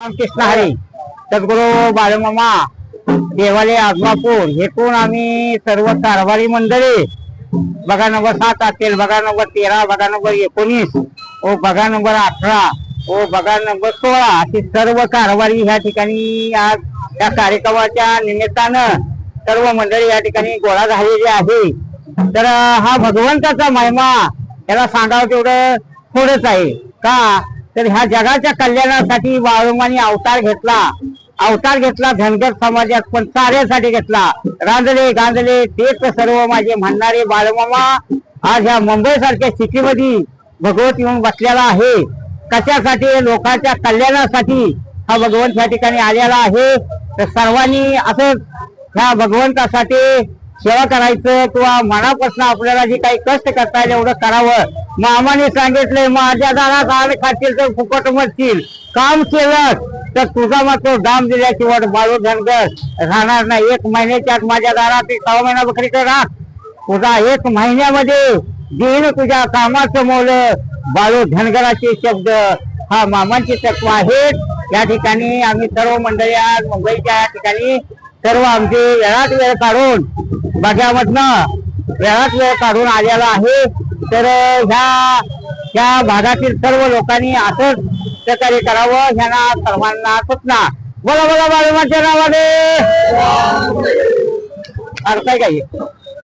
रामकृष्ण हरी सद्गुरू बाळमामा देवालय आदमापूर हेतून आम्ही सर्व कारभारी मंडळी बघा नंबर 7 असेल, बघा नंबर 13, बघा नंबर 19 व बघा नंबर 18 व बघा नंबर 16 अशी सर्व कारभारी ह्या ठिकाणी आज या कार्यक्रमाच्या निमित्तानं सर्व मंडळी या ठिकाणी गोळा झालेली आहे। तर हा भगवंताचा महिमा याला सांगावं तेवढं थोडंच आहे का, तर ह्या जगाच्या कल्याणासाठी बाळूमानी अवतार घेतला धनगर समाजात, पण साऱ्यासाठी घेतला। रांजले गांजले तेच सर्व माझे म्हणणारे बाळूमामा आज ह्या मुंबई सारख्या सिटीमध्ये भगवत येऊन बसलेला आहे। कशासाठी? लोकांच्या कल्याणासाठी हा भगवंत या ठिकाणी आलेला आहे। तर सर्वांनी असं ह्या भगवंतासाठी सेवा करायचं किंवा मनापासून आपल्याला जे काही कष्ट करता येईल एवढं करावं। मामाने सांगितलंय, माझ्या दारात आले खातील तर फुकट मरतील, काम केलं तर तुझा मात्र दाम दिल्याशिवाय बाळू धनगर राहणार नाही। 1 महिन्याच्या आत माझ्या दारात 6 महिना बकरीकडे राह, तुझा 1 महिन्यामध्ये देईन तुझ्या कामाचं मोल, बाळू धनगराचे शब्द हा मामांचे तत्व आहेत। या ठिकाणी आम्ही सर्व मंडळी आज मुंबईच्या या ठिकाणी सर्व आमचे वेळात वेळ काढून बघ्यामधनं वेळात वेळ काढून आलेला आहे। तर ह्या भागातील सर्व लोकांनी असंच प्रकारे करावं ह्यांना सर्वांना सूचना। बोला बोला बाळूमाच्या नावाने अर्थ आहे काही